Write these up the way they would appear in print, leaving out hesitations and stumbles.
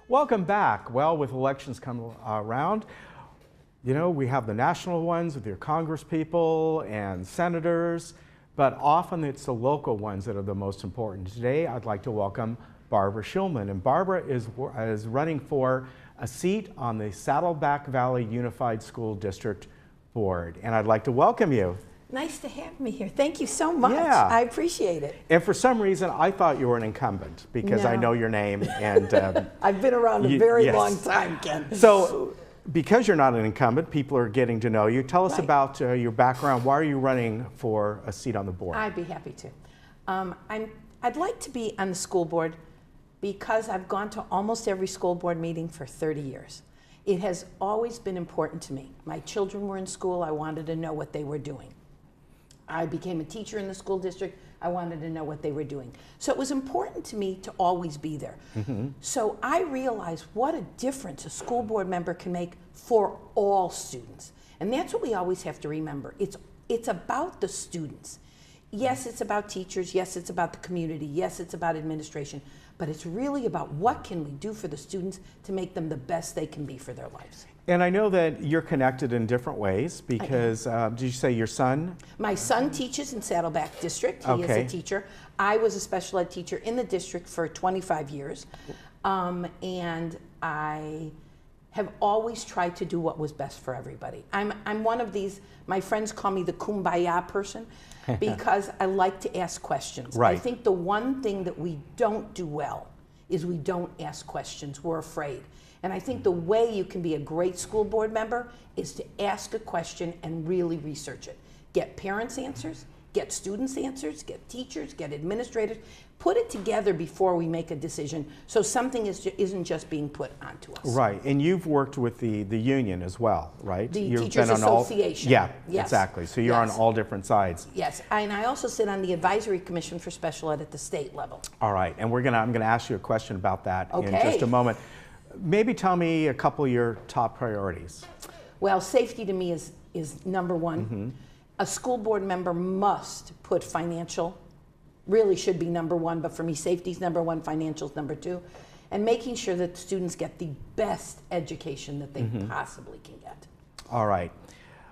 Welcome back. Well, with elections coming around, you know, we have the national ones with your Congress people and senators, but often it's the local ones that are the most important. Today, I'd like to welcome Barbara Schulman, and Barbara is running for a seat on the Saddleback Valley Unified School District Board, and I'd like to welcome you. Nice to have me here. Thank you so much. Yeah. I appreciate it. And for some reason, I thought you were an incumbent because I know your name. And I've been around a very long time, Ken. So because you're not an incumbent, people are getting to know you. Tell us about your background. Why are you running for a seat on the board? I'd be happy to. I'd like to be on the school board because I've gone to almost every school board meeting for 30 years. It has always been important to me. My children were in school. I wanted to know what they were doing. I became a teacher in the school district. I wanted to know what they were doing. So it was important to me to always be there. So I realized what a difference a school board member can make for all students. And that's what we always have to remember. It's about the students. Yes, it's about teachers. Yes, it's about the community. Yes, it's about administration. But it's really about what can we do for the students to make them the best they can be for their lives. And I know that you're connected in different ways because, did you say your son? My son teaches in Saddleback District. He is a teacher. I was a special ed teacher in the district for 25 years. And I have always tried to do what was best for everybody. I'm one of these, my friends call me the kumbaya person because I like to ask questions. Right. I think the one thing that we don't do well is we don't ask questions. We're afraid. And I think the way you can be a great school board member is to ask a question and really research it. Get parents' answers, get students' answers, get teachers, get administrators. Put it together before we make a decision so something isn't just being put onto us. Right, and you've worked with the union as well, right? The Teachers Association. Yeah, yes. Exactly. So you're on all different sides. Yes, and I also sit on the Advisory Commission for Special Ed at the state level. All right, and I'm gonna ask you a question about that in just a moment. Maybe tell me a couple of your top priorities. Well, safety to me is number one. A school board member must put financial, really should be number one, but for me, safety's number one, financial's number two, and making sure that students get the best education that they possibly can get. All right.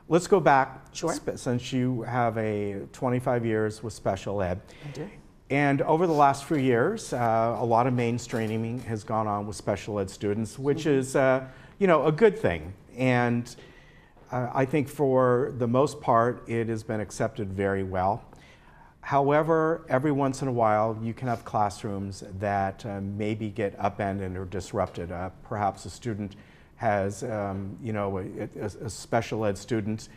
Let's go back. Sure. Since you have 25 years with special ed. I do. And over the last few years, a lot of mainstreaming has gone on with special ed students, which is, you know, a good thing. And I think for the most part, it has been accepted very well. However, every once in a while, you can have classrooms that maybe get upended or disrupted. Perhaps a student has, you know, a special ed student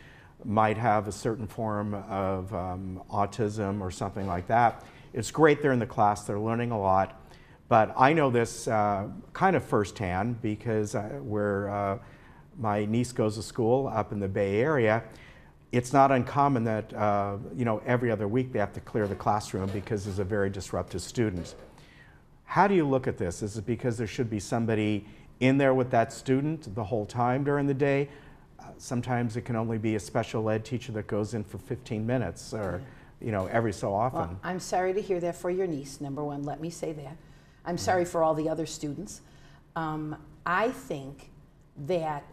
might have a certain form of autism or something like that. It's great they're in the class, they're learning a lot, but I know this kind of firsthand because where my niece goes to school up in the Bay Area, it's not uncommon that you know, every other week they have to clear the classroom because there's a very disruptive student. How do you look at this? Is it because there should be somebody in there with that student the whole time during the day? Sometimes it can only be a special ed teacher that goes in for 15 minutes or you know, every so often. Well, I'm sorry to hear that for your niece, number one, let me say that. I'm sorry for all the other students. I think that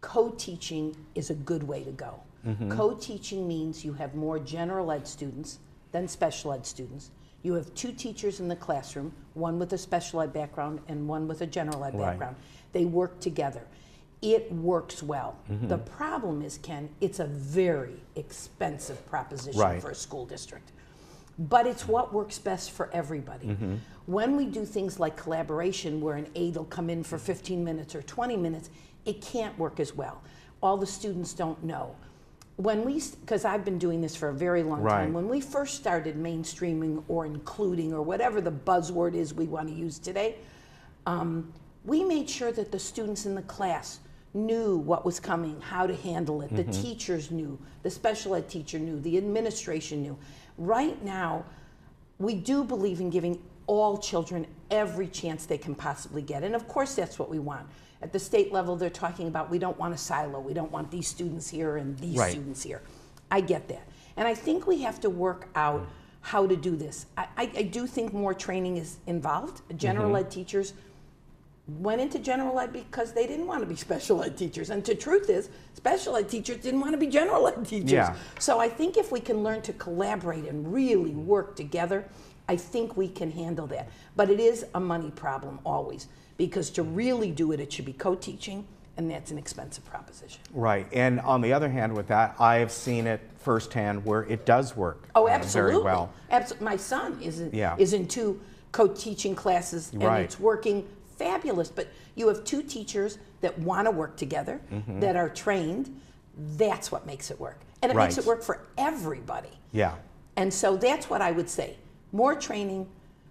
co-teaching is a good way to go. Co-teaching means you have more general ed students than special ed students. You have two teachers in the classroom, one with a special ed background and one with a general ed background. They work together. It works well. The problem is, Ken, it's a very expensive proposition for a school district. But it's what works best for everybody. When we do things like collaboration where an aide will come in for 15 minutes or 20 minutes, it can't work as well. All the students don't know. When because I've been doing this for a very long time, when we first started mainstreaming or including or whatever the buzzword is we want to use today, we made sure that the students in the class knew what was coming, how to handle it. The teachers knew, the special ed teacher knew, the administration knew. Right now, we do believe in giving all children every chance they can possibly get. And of course, that's what we want. At the state level, they're talking about we don't want a silo. We don't want these students here and these students here. I get that. And I think we have to work out how to do this. I do think more training is involved. General ed teachers went into general ed because they didn't want to be special ed teachers. And the truth is, special ed teachers didn't want to be general ed teachers. Yeah. So I think if we can learn to collaborate and really work together, I think we can handle that. But it is a money problem always, because to really do it, it should be co-teaching, and that's an expensive proposition. Right, and on the other hand with that, I have seen it firsthand where it does work Absolutely. very well. My son is Yeah. in 2 co-teaching classes, and Right. it's working fabulous. But you have 2 teachers that want to work together, that are trained. That's what makes it work. And it makes Right. it work for everybody. Yeah, And so that's what I would say. More training,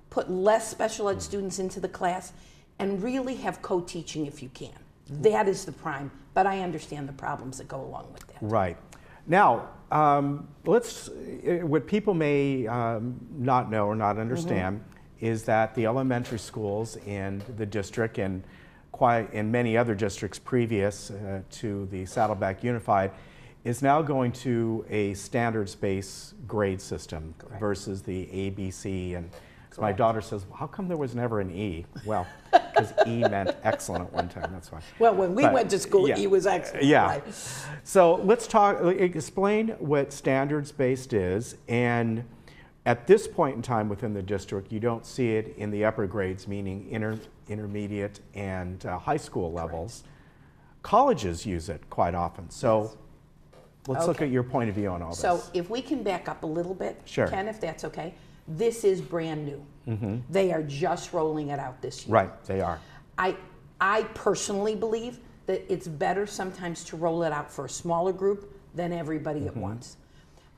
put less special ed students into the class, and really have co-teaching if you can. That is the prime, but I understand the problems that go along with that. right. Now, what people may not know or not understand is that the elementary schools in the district and in many other districts previous to the Saddleback Unified is now going to a standards-based grade system versus the A, B, C. And my daughter says, well, how come there was never an E? Well, because E meant excellent at one time, that's why. Well, when we went to school, yeah. E was excellent. Yeah. Right? So let's explain what standards-based is. And at this point in time within the district, you don't see it in the upper grades, meaning intermediate and high school levels. Colleges use it quite often. So let's look at your point of view on all this. So if we can back up a little bit, Sure. Ken, if that's okay. This is brand new. They are just rolling it out this year. Right, they are. I personally believe that it's better sometimes to roll it out for a smaller group than everybody at once.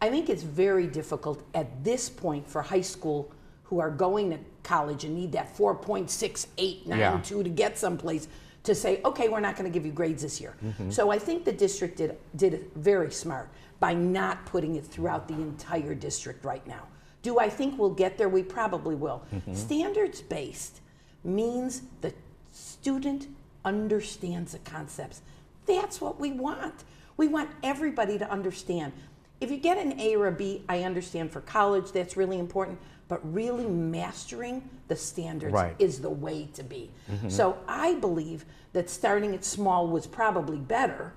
I think it's very difficult at this point for high school who are going to college and need that 4.6892 to get someplace to say, okay, we're not going to give you grades this year. So I think the district did it very smart by not putting it throughout the entire district right now. Do I think we'll get there? We probably will. Standards-based means the student understands the concepts. That's what we want. We want everybody to understand. If you get an A or a B, I understand for college, that's really important, but really mastering the standards is the way to be. So I believe that starting at small was probably better.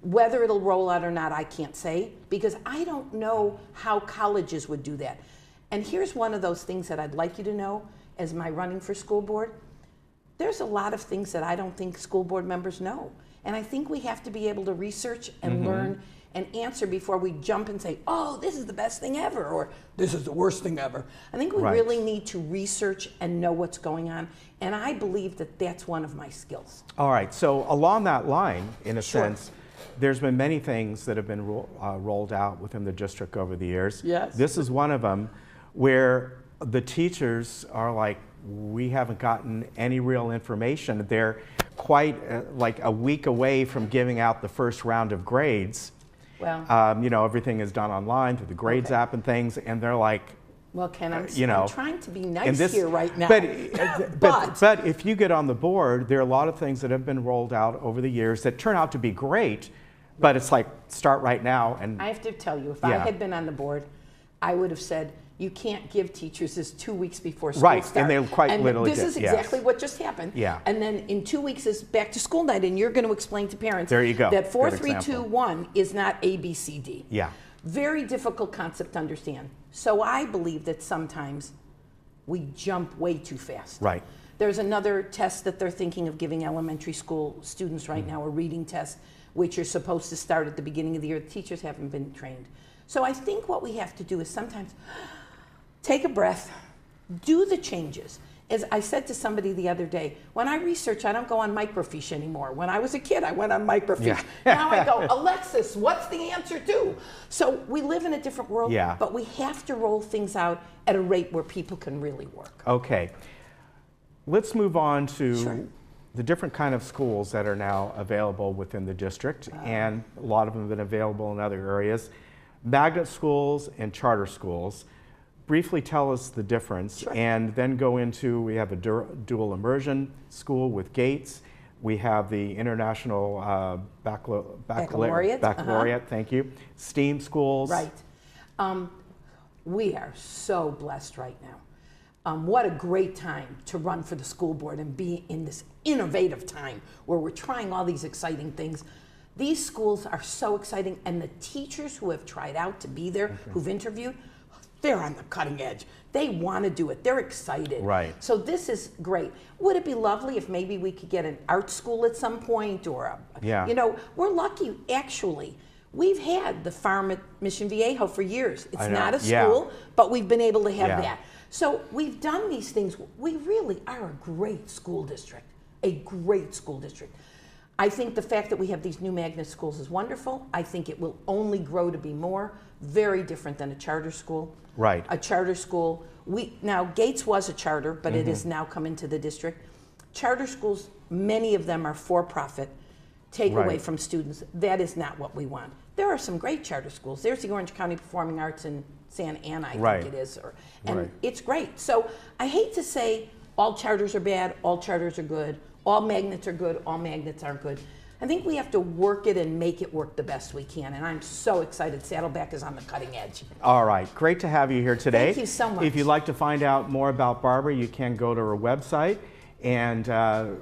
Whether it'll roll out or not, I can't say, because I don't know how colleges would do that. And here's one of those things that I'd like you to know as my running for school board. There's a lot of things that I don't think school board members know. And I think we have to be able to research and learn and answer before we jump and say, oh, this is the best thing ever, or this is the worst thing ever. I think we really need to research and know what's going on. And I believe that that's one of my skills. All right, so along that line, in a sense, there's been many things that have been rolled out within the district over the years. Yes. This is one of them where the teachers are like, we haven't gotten any real information. They're quite like a week away from giving out the first round of grades. Well, you know, everything is done online through the grades app and things, and they're like, well, Ken, I'm trying to be nice here right now. But if you get on the board, there are a lot of things that have been rolled out over the years that turn out to be great, but it's like, start right now. And I have to tell you, if I had been on the board, I would have said, you can't give teachers this 2 weeks before school starts. And they quite literally this is exactly what just happened. Yeah. And then in 2 weeks is back to school night, and you're going to explain to parents there you go. that 4, 3, 2, 1 is not A, B, C, D. Yeah. Very difficult concept to understand. So I believe that sometimes we jump way too fast. Right. There's another test that they're thinking of giving elementary school students right now, a reading test, which are supposed to start at the beginning of the year. The teachers haven't been trained. So I think what we have to do is sometimes take a breath, do the changes. As I said to somebody the other day, when I research, I don't go on microfiche anymore. When I was a kid, I went on microfiche. Now I go, Alexis, what's the answer to? So we live in a different world, but we have to roll things out at a rate where people can really work. Okay. Let's move on to the different kind of schools that are now available within the district, and a lot of them have been available in other areas. Magnet schools and charter schools. Briefly tell us the difference, and then go into, we have a dual immersion school with Gates. We have the International Baccalaureate, thank you. STEAM schools. Right. We are so blessed right now. What a great time to run for the school board and be in this innovative time where we're trying all these exciting things. These schools are so exciting, and the teachers who have tried out to be there, who've interviewed, they're on the cutting edge. They want to do it. They're excited. Right. So this is great. Would it be lovely if maybe we could get an art school at some point, or Yeah. you know, we're lucky actually. We've had the farm at Mission Viejo for years. It's not a school, but we've been able to have that. So we've done these things. We really are a great school district, a great school district. I think the fact that we have these new magnet schools is wonderful. I think it will only grow to be more. Very different than a charter school. Right. A charter school. Now Gates was a charter, but it has now come into the district. Charter schools, many of them are for-profit, take away from students. That is not what we want. There are some great charter schools. There's the Orange County Performing Arts in Santa Ana, I think it is, and it's great. So I hate to say all charters are bad, all charters are good, all magnets are good, all magnets aren't good. I think we have to work it and make it work the best we can, and I'm so excited. Saddleback is on the cutting edge. All right, great to have you here today. Thank you so much. If you'd like to find out more about Barbara, you can go to her website, and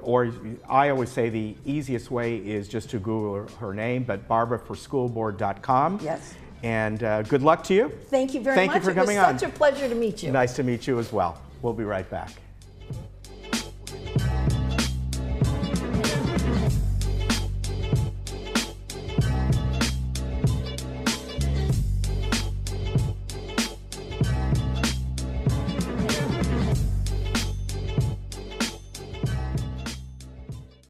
or I always say the easiest way is just to Google her name, but barbaraforschoolboard.com. Yes. And good luck to you. Thank you very much. Thank you for coming on. It was such a pleasure to meet you. Nice to meet you as well. We'll be right back.